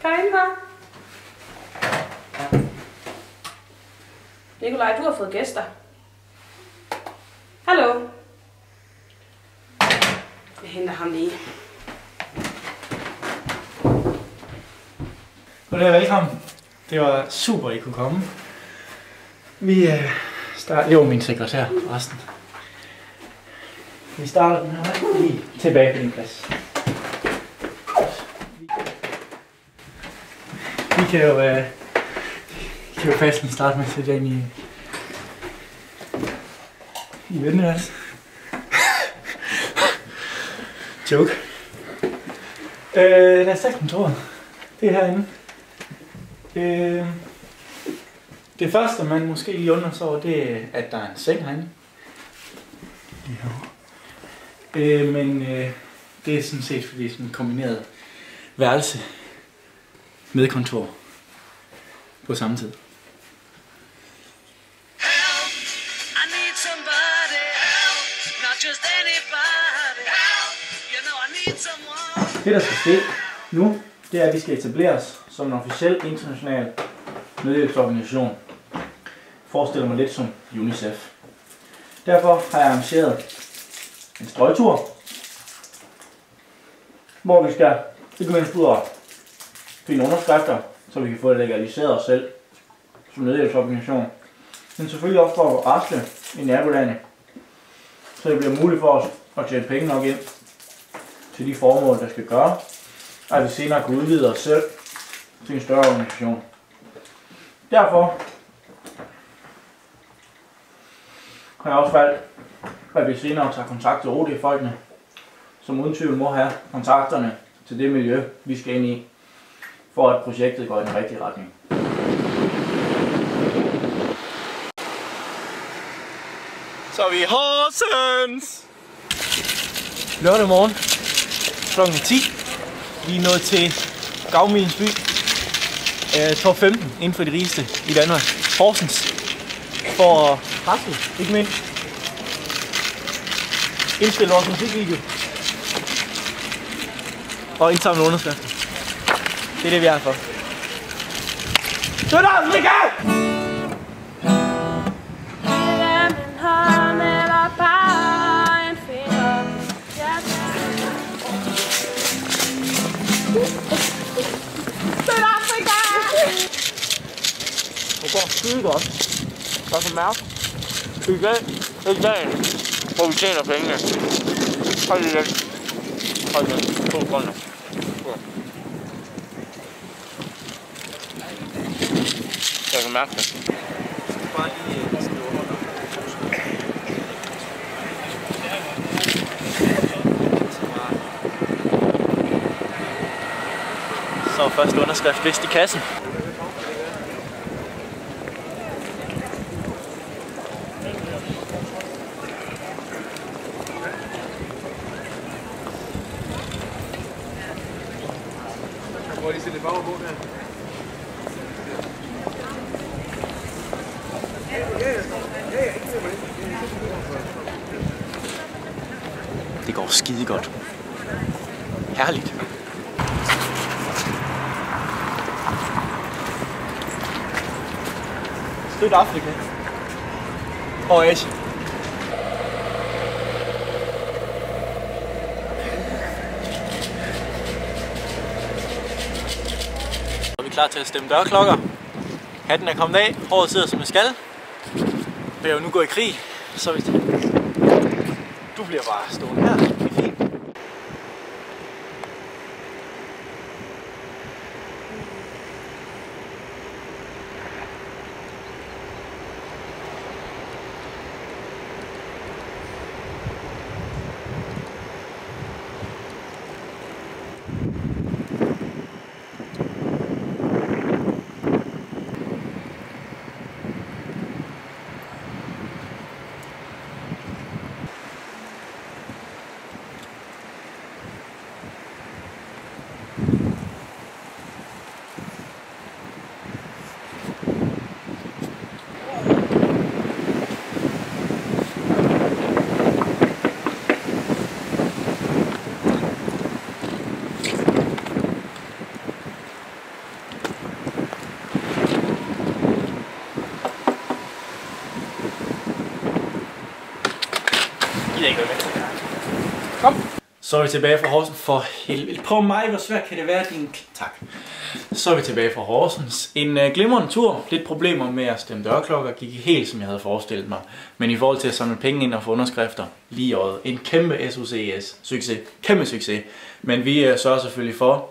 Kom indenfor. Nikolaj, du har fået gæster. Hallo. Jeg henter ham lige. Goddag, velkommen. Det var super, I kunne komme. Vi starter... Jo, min sekretær, resten. Vi starter den her lige tilbage på din plads. Vi kan jo fast starte med at sætte jer ind i venteværelset. Joke. Lad os tage kontoret. Det er herinde. Det første, man måske lige undrer sig over, det er, at der er en seng herinde. Men det er sådan set, fordi det er sådan en kombineret værelse med kontor på samme tid. Det, der skal ske nu, det er, at vi skal etablere os som en officiel international nødhjælpsorganisation. Forestiller mig lidt som UNICEF. Derfor har jeg arrangeret en strøgtur, hvor vi skal mindst ud og finde underskrifter, så vi kan få det legaliseret os selv som nødhjælpsorganisation. Men selvfølgelig også for at rasle i nabolandet, så det bliver muligt for os at tjene penge nok ind til de formål, der skal gøre, at vi senere kan udvide os selv til en større organisation. Derfor har jeg også valgt, at vi senere tager kontakt til OD-folkene, som uden tvivl må have kontakterne til det miljø, vi skal ind i, for at projektet går i den rigtige retning. Så er vi i Horsens! Lørdag morgen kl. 10. Vi er nået til Gavmilens by. Top 15 inden for de rigeste i Danmark. Horsens. For at rasle, ikke mindst. Indspille vores musikvideo. Og indsamle underskrifter. Det er det, vi er her for. Sydafrika! Det går skide godt. Der kan mærke. I dag, hvor vi tjener pengene. Hold i den. Hold den. 2 sekunder. Jeg kan mærke det. Bare lige så første underskrift vist i kassen. Hvor de sætter bare på der. Det går skide godt. Herligt. Sydafrika og Asien. Så er vi klar til at stemme dørklokker. Hatten er kommet af, håret sidder som det skal. Vi er jo nu gået i krig, så hvis du bliver bare stående her. Det er fint. Kom. Så er vi tilbage fra Horsens for helvede. Prøv mig, hvor svært kan det være, din... Tak. Så er vi tilbage fra Horsens. En glimrende tur. Lidt problemer med at stemme dørklokker. Gik ikke helt, som jeg havde forestillet mig. Men i forhold til at samle penge ind og få underskrifter, lige øjet. En kæmpe SOCS-succes. Kæmpe succes. Men vi sørger selvfølgelig for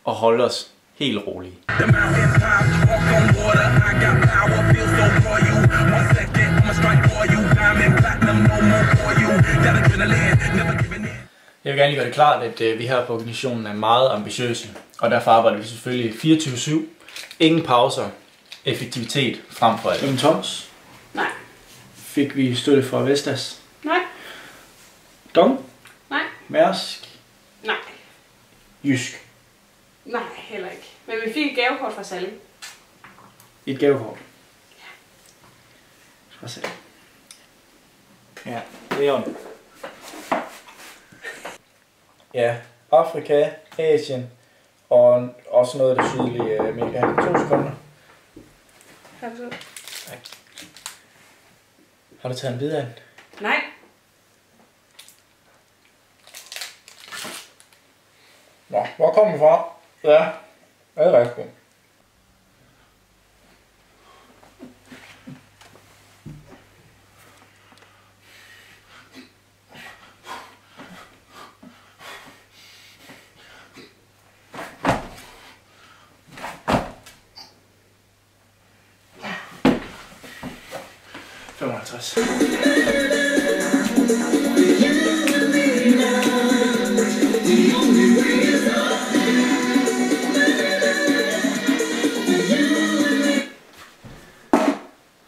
at holde os helt rolige. Jeg vil gerne lige gøre det klart, at vi her på organisationen er meget ambitiøse, og derfor arbejder vi selvfølgelig 24/7. Ingen pauser, effektivitet frem for alt. Toms? Nej. Fik vi støtte fra Vestas? Nej. Dong? Nej. Mærsk? Nej. Jysk? Nej, heller ikke. Men vi fik et gavekort fra Salling. Et gavekort? Ja. Fra Salling. Ja, det er on. Ja, Afrika, Asien og også noget af det sydlige Amerika. 2 sekunder. Har du? Nej. Har du taget en bid af den? Nej. Nå, hvor kommer du fra? Ja, det er rigtig godt.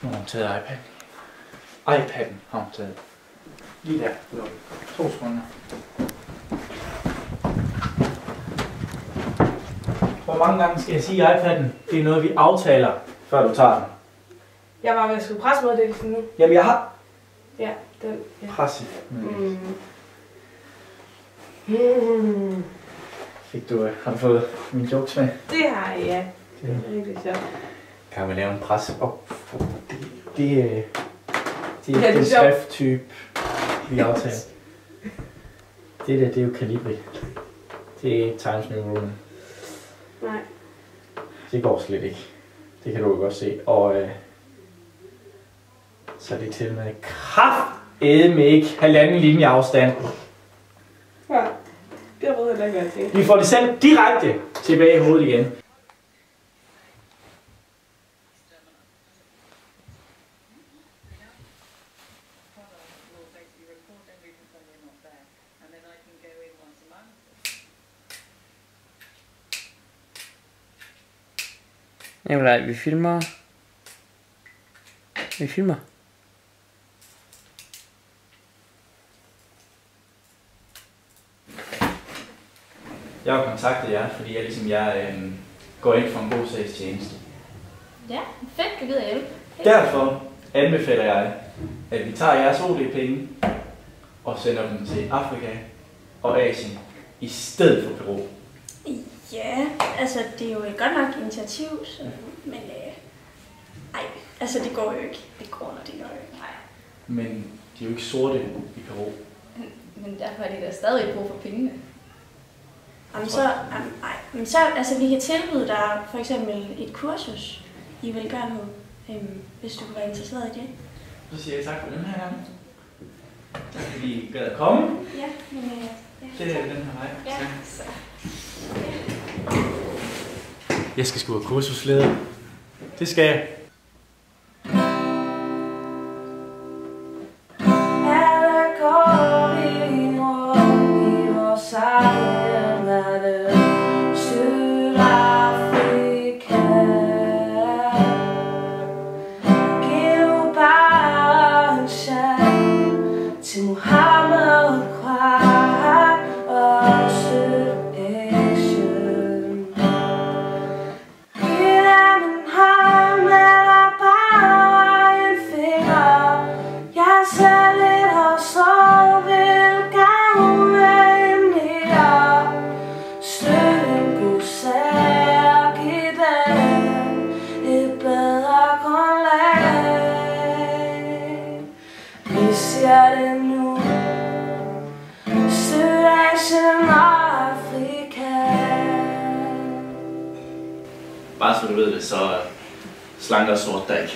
Nu har hun taget iPad'en. iPad'en har hun taget. Lige der. 2 sekunder. Hvor mange gange skal jeg sige iPad'en? Det er noget, vi aftaler, før du tager den. Jeg var ved at skrive pressemeddelelsen nu. Jamen, jeg har... Ja, den. Ja. Pressemeddelelsen. Har du fået mine jokes med? Det har jeg, ja. Det er rigtig sjovt. Kan vi lave en presse op? Det er det den skrifttype, vi aftaler. Det der, det er jo Calibri. Det er ikke Times New Roman. Nej. Det går slet ikke. Det kan du jo godt se. Og så er det til med kraftedme ikke 1,5 linje afstand. Ja, det ved jeg ikke, hvad jeg tænker. Vi får det sendt direkte tilbage i hovedet igen. Nikolaj, vi filmer. Jeg har kontaktet jer, fordi jeg går ind for en god sagstjeneste. Ja, fedt, du gider hjælpe. Derfor anbefaler jeg, at vi tager jeres OD-penge og sender dem til Afrika og Asien i stedet for Peru. Ja, altså det er jo et godt nok initiativ, så, men altså det går jo ikke. Det går, når det gør jo ikke. Nej. Men de er jo ikke sorte i Peru. Men derfor er det da stadig brug for pengene. Men så, altså vi kan tilbyde dig for eksempel et kursus i velgørenhed, hvis du kunne være interesseret i det. Så siger jeg tak for den her gang. Tak fordi I gad at komme. Ja, men det er den her vej. Ja, så. Jeg skal sgu have kursusleder. Det skal jeg. bare så du ved det, så slanker og sort dag.